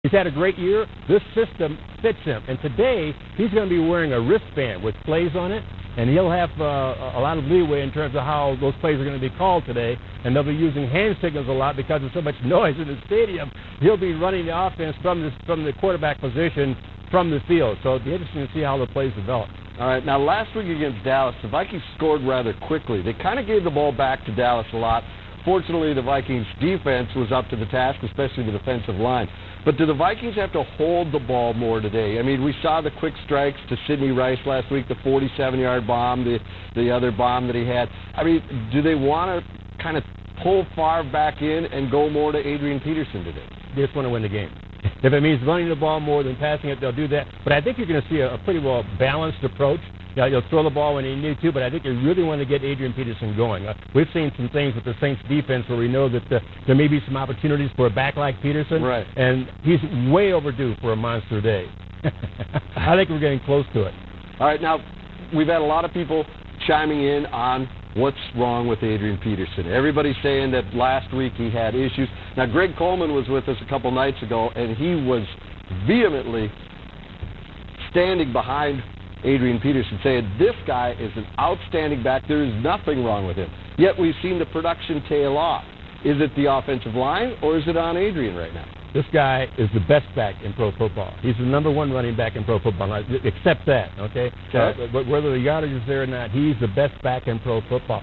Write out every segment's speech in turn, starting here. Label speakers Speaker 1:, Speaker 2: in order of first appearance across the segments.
Speaker 1: He's had a great year. This system fits him. And today, he's going to be wearing a wristband with plays on it, and he'll have a lot of leeway in terms of how those plays are going to be called today. And they'll be using hand signals a lot because there's so much noise in the stadium. He'll be running the offense from the quarterback position from the field. So it'll be interesting to see how the plays develop.
Speaker 2: All right, now last week against Dallas, the Vikings scored rather quickly. They kind of gave the ball back to Dallas a lot. Fortunately, the Vikings defense was up to the task, especially the defensive line. But do the Vikings have to hold the ball more today? I mean, we saw the quick strikes to Sidney Rice last week, the 47-yard bomb, the other bomb that he had. I mean, do they want to kind of pull Favre back in and go more to Adrian Peterson today?
Speaker 1: They just want to win the game. If it means running the ball more than passing it, they'll do that. But I think you're going to see a pretty well balanced approach. You'll throw the ball when you need to, but I think you really want to get Adrian Peterson going. We've seen some things with the Saints defense where we know that there may be some opportunities for a back like Peterson,
Speaker 2: right,
Speaker 1: and he's way overdue for a monster day. I think we're getting close to it.
Speaker 2: All right, now, we've had a lot of people chiming in on what's wrong with Adrian Peterson. Everybody's saying that last week he had issues. Now, Greg Coleman was with us a couple nights ago, and he was vehemently standing behind Adrian Peterson, saying this guy is an outstanding back. There is nothing wrong with him. Yet we've seen the production tail off. Is it the offensive line, or is it on Adrian right now?
Speaker 1: This guy is the best back in pro football. He's the #1 running back in pro football. Accept that, okay? But whether the yardage is there or not, he's the best back in pro football.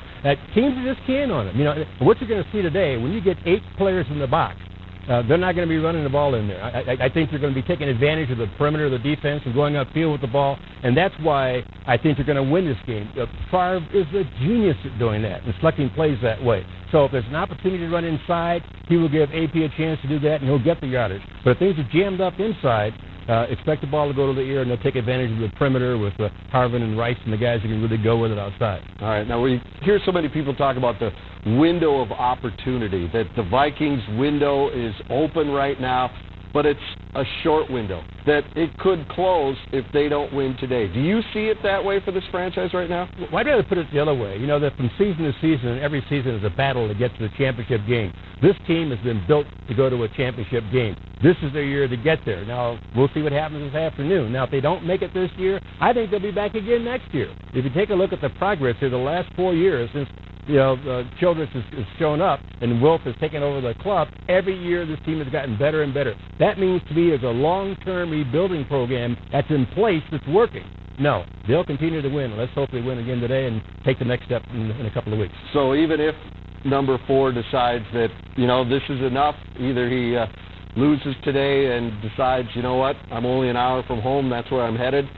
Speaker 1: Teams are just keying on him. You know, what you're going to see today, when you get 8 players in the box, they're not going to be running the ball in there. I think they're going to be taking advantage of the perimeter of the defense and going upfield with the ball, and that's why I think they're going to win this game. Favre is a genius at doing that and selecting plays that way. So if there's an opportunity to run inside, he will give AP a chance to do that, and he'll get the yardage. But if things are jammed up inside, expect the ball to go to the ear, and they'll take advantage of the perimeter with Harvin and Rice and the guys who can really go with it outside.
Speaker 2: All right. Now, we hear so many people talk about the window of opportunity, that the Vikings window is open right now, but it's a short window, that it could close if they don't win today. Do you see it that way for this franchise right now?
Speaker 1: Well, I'd rather put it the other way. You know, that from season to season, and every season is a battle to get to the championship game. This team has been built to go to a championship game. This is their year to get there. Now, we'll see what happens this afternoon. Now, if they don't make it this year, I think they'll be back again next year. If you take a look at the progress here the last 4 years since Childress has shown up and Wilf has taken over the club, every year this team has gotten better and better. That means to me is a long-term rebuilding program that's in place that's working. No, they'll continue to win. Let's hope they win again today and take the next step in a couple of weeks.
Speaker 2: So even if number 4 decides that, this is enough, either he loses today and decides, you know what, I'm only an hour from home, that's where I'm headed.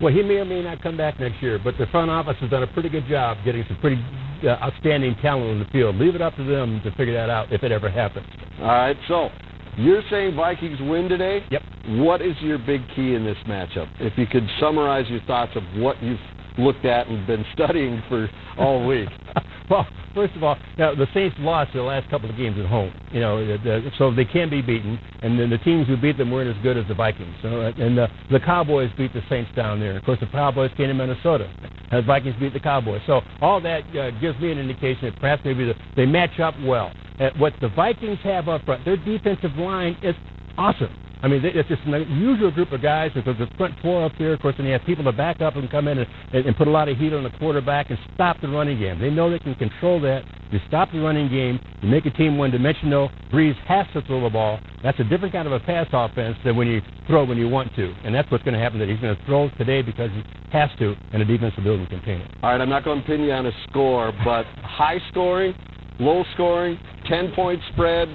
Speaker 1: Well, he may or may not come back next year, but the front office has done a pretty good job getting some pretty outstanding talent on the field. Leave it up to them to figure that out if it ever happens.
Speaker 2: All right, so you're saying Vikings win today?
Speaker 1: Yep.
Speaker 2: What is your big key in this matchup? If you could summarize your thoughts of what you've looked at and been studying for all week.
Speaker 1: Well, first of all, the Saints lost their last couple of games at home, so they can be beaten. And then the teams who beat them weren't as good as the Vikings. And the Cowboys beat the Saints down there. Of course, the Cowboys came to Minnesota. The Vikings beat the Cowboys. So all that gives me an indication that perhaps maybe they match up well. What the Vikings have up front, their defensive line is awesome. I mean, it's just an unusual group of guys because the front 4 up there, of course, and they have people to back up and come in and put a lot of heat on the quarterback and stop the running game. They know they can control that. You stop the running game, you make a team one-dimensional. Breeze has to throw the ball. That's a different kind of a pass offense than when you throw when you want to. And that's what's going to happen, that he's going to throw today because he has to, and the defense will be able to contain it.
Speaker 2: All right, I'm not going to pin you on a score, but high scoring, low scoring, 10-point spread,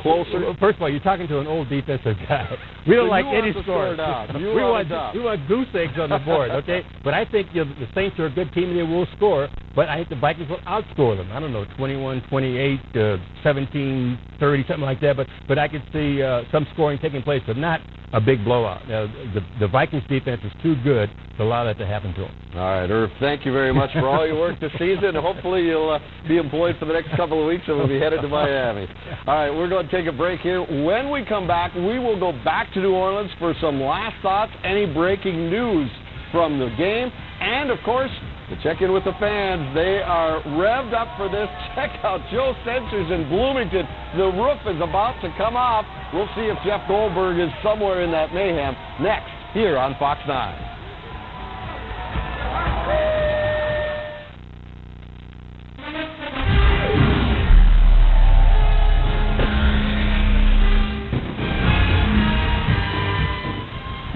Speaker 2: closer.
Speaker 1: Well, first of all, you're talking to an old defensive guy. We don't like any scores. We want goose eggs on the board, okay? But I think the Saints are a good team and they will score. But I think the Vikings will outscore them. I don't know, 21-28, 17-30, something like that. But I could see some scoring taking place, but not a big blowout. The Vikings defense is too good to allow that to happen to them.
Speaker 2: All right, Irv, thank you very much for all your work this season. Hopefully you'll be employed for the next couple of weeks and we'll be headed to Miami. All right, we're going to take a break here. When we come back, we will go back to New Orleans for some last thoughts, any breaking news from the game, and, of course, We'll check in with the fans. They are revved up for this. Check out Joe Sensors in Bloomington. The roof is about to come off. We'll see if Jeff Goldberg is somewhere in that mayhem. Next, here on Fox 9.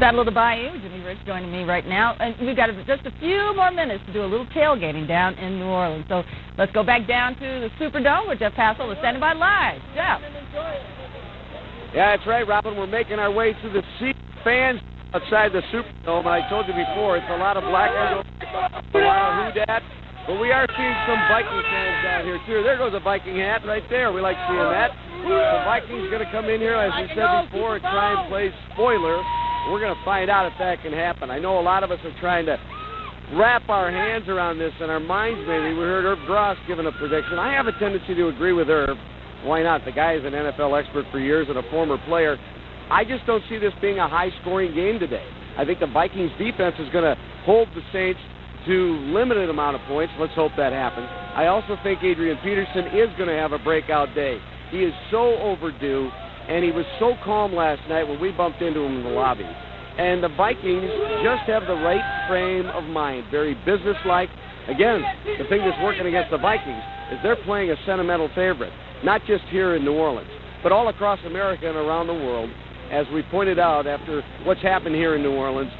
Speaker 3: Battle of the Bayou. Jimmy Rich joining me right now. And we've got just a few more minutes to do a little tailgating down in New Orleans. So let's go back down to the Superdome with Jeff Hassel. We're standing by live. Jeff.
Speaker 4: Yeah, that's right, Robin. We're making our way through the sea fans outside the Superdome. And I told you before, it's a lot of black and a lot of who-dat. But we are seeing some Viking fans down here, too. There goes a Viking hat right there. We like seeing that. The Vikings going to come in here, as we said before, and try and play spoiler. We're going to find out if that can happen. I know a lot of us are trying to wrap our hands around this in our minds maybe. We heard Herb Gross giving a prediction. I have a tendency to agree with Herb. Why not? The guy is an NFL expert for years and a former player. I just don't see this being a high-scoring game today. I think the Vikings defense is going to hold the Saints to limited amount of points. Let's hope that happens. I also think Adrian Peterson is going to have a breakout day. He is so overdue, and he was so calm last night when we bumped into him in the lobby. And the Vikings just have the right frame of mind, very businesslike. Again, the thing that's working against the Vikings is they're playing a sentimental favorite, not just here in New Orleans, but all across America and around the world, as we pointed out after what's happened here in New Orleans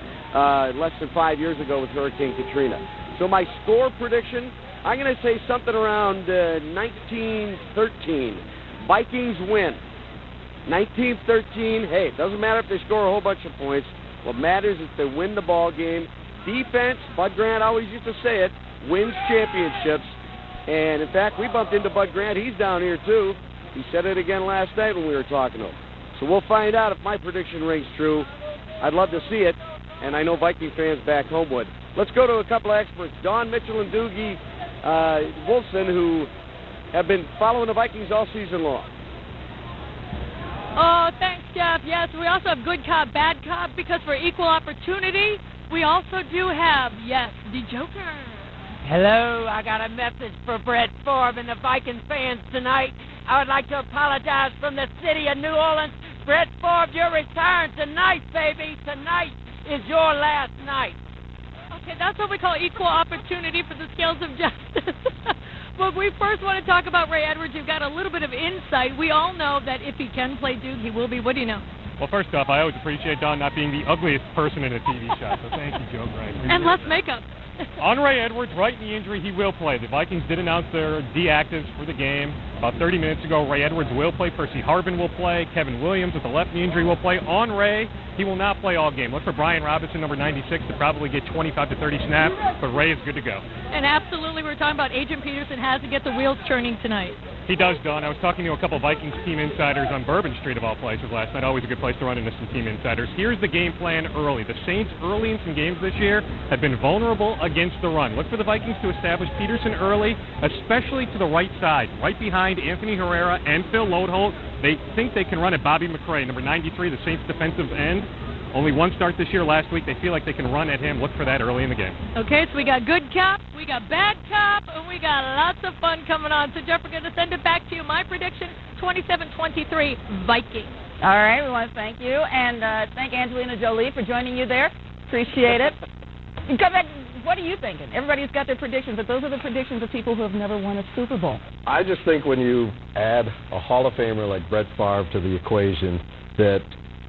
Speaker 4: less than 5 years ago with Hurricane Katrina. So my score prediction, I'm going to say something around 19-13. Vikings win. 19-13. Hey, it doesn't matter if they score a whole bunch of points. What matters is they win the ball game. Defense, Bud Grant always used to say it, wins championships. And, in fact, we bumped into Bud Grant. He's down here, too. He said it again last night when we were talking to him. So we'll find out if my prediction rings true. I'd love to see it, and I know Viking fans back home would. Let's go to a couple of experts, Don Mitchell and Doogie Wolfson, who have been following the Vikings all season long.
Speaker 5: Oh, thanks, Jeff. Yes, we also have good cop, bad cop, because for equal opportunity, we also do have, yes, the Joker.
Speaker 6: Hello, I got a message for Brett Favre and the Vikings fans tonight. I would like to apologize from the city of New Orleans. Brett Favre, you're retiring tonight, baby. Tonight is your last night.
Speaker 5: Okay, that's what we call equal opportunity for the scales of justice. But we first want to talk about Ray Edwards. You've got a little bit of insight. We all know that if he can play Duke, he will be. What do you know?
Speaker 7: Well, first off, I always appreciate Don not being the ugliest person in a TV shot, so thank you, Joe Gray.
Speaker 5: And less makeup.
Speaker 7: On Ray Edwards, right knee injury, he will play. The Vikings did announce their deactives for the game about 30 minutes ago. Ray Edwards will play. Percy Harvin will play. Kevin Williams with a left knee injury will play. On Ray, he will not play all game. Look for Brian Robinson, number 96, to probably get 25 to 30 snaps, but Ray is good to go.
Speaker 5: And absolutely, we're talking about Adrian Peterson has to get the wheels turning tonight.
Speaker 7: He does, Don. I was talking to a couple of Vikings team insiders on Bourbon Street, of all places, last night. Always a good place to run into some team insiders. Here's the game plan early. The Saints early in some games this year have been vulnerable against the run. Look for the Vikings to establish Peterson early, especially to the right side, right behind Anthony Herrera and Phil Lodeholt. They think they can run at Bobby McCray, number 93, the Saints defensive end. Only one start this year last week. They feel like they can run at him. Look for that early in the game.
Speaker 5: Okay, so we got good cop, we got bad cop, and we got lots of fun coming on. So, Jeff, we're going to send it back to you. My prediction, 27-23, Vikings.
Speaker 3: All right, we want to thank you, and thank Angelina Jolie for joining you there. Appreciate it. Come back. What are you thinking? Everybody's got their predictions, but those are the predictions of people who have never won a Super Bowl.
Speaker 2: I just think when you add a Hall of Famer like Brett Favre to the equation, that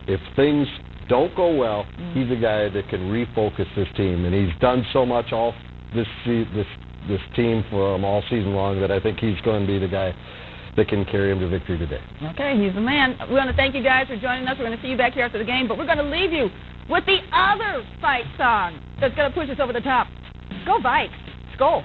Speaker 2: if things don't go well, he's a guy that can refocus this team, and he's done so much all this team for all season long that I think he's going to be the guy that can carry him to victory today.
Speaker 3: Okay, he's the man. We want to thank you guys for joining us. We're going to see you back here after the game, but we're going to leave you with the other fight song that's going to push us over the top. Go Vikes. Skol.